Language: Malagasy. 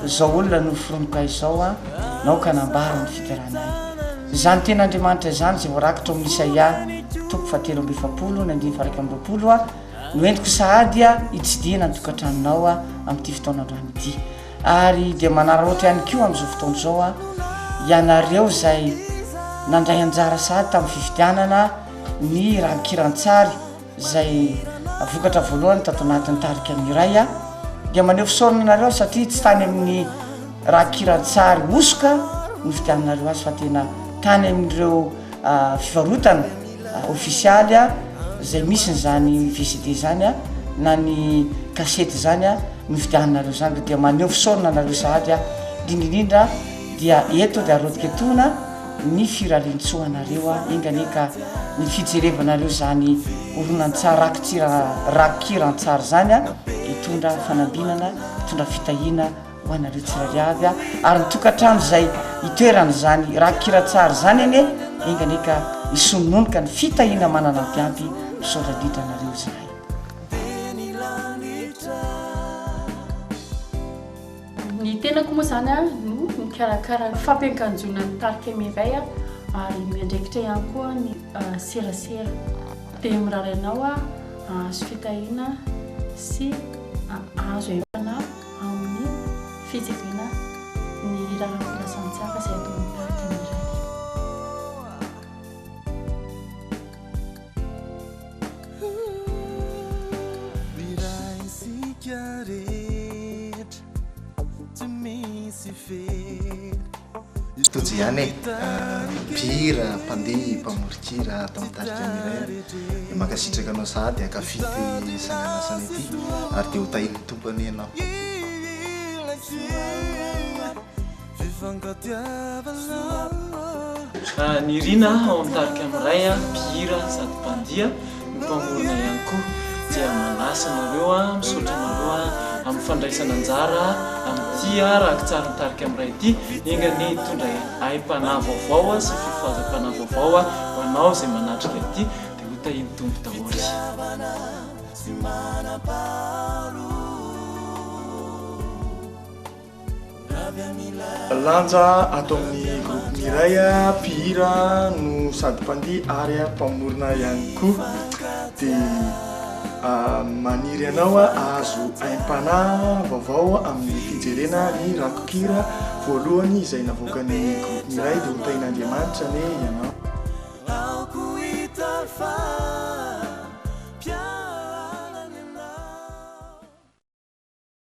zao olona no firomoka izao a naoka nambara ny fiterana zany tena andriamanitra zany zay voarakitra amin'ny Isaia toko 7:7 na 9:20 a no endriko sahady a itsidihana ny tokantranonao a amin'ity fotoanandroany ity ary dia manara ohatra ihany koa amin'izao fotoana izao a ianareo zay nandray anjara sahady tamin'ny fifidianana ny rahakirantsary zay vokatra voalohany tato anatin'ny tarika miray a dia maneho fisaorana anareo satria tsy tany amin'ny rahakirantsary osoka ny fidiananareo azy fa tena tany amin'ireo fivarotana ofisialy a zay misy n'izany VCD zany a na ny kasety zany a ny fidiananareo zany dia maneho fisaorana anareo sahady a indrindrindra dia eto dia arodiketona ny firalintsoanareo a inganeka ny fijerevanareo zany oronantsara rakirantsara zany a itondra fanambinana itondra fitahina ho anareo tsirairy avy a ary nytokatrano zay itoerana zany rakirantsara zany ane inganeka isononoka ny fitahina manana ampiampy misaorandrindra anareo zay ny tenako moa zany a no mikarakara fampiankanjona ny tarika miray a ary miandraikitra ihany koa ny serasera dia mirary anao a azo fitahina sy azo evana amin'ny fijaliana ny rahafilasantsara zay atao amin'ny tarika miray tojo ihany mpihira mpandeha mpamorikira atao amin'ny tarika miray makasitraka anao sahady akafity sanganasana ity ary dia ho tahiny tompony ianao ny rina ao amin'ny tarika miray a mpihira sady mpandia mpamorona ihany koa dia manasa anareo a misaotra anareo a amin'ny fandraisana anjara amin'ity a rakitsara ny tarika miray ity inga ny tondra aim-pana vaovao a sy fifaza-pana vaovao a ho anao zay manatrika ity dia ho tahiny tompo daholo lanja atao amin'ny groupe miray a mpihira no sady mpandia ary a mpamorona ihany koa dia maniry anao a azo aim-pana vaovao amin'ny fijerena ny rakokira voalohany izay navoakany groupe miray dia ho tahin'Andriamanitra ne ianao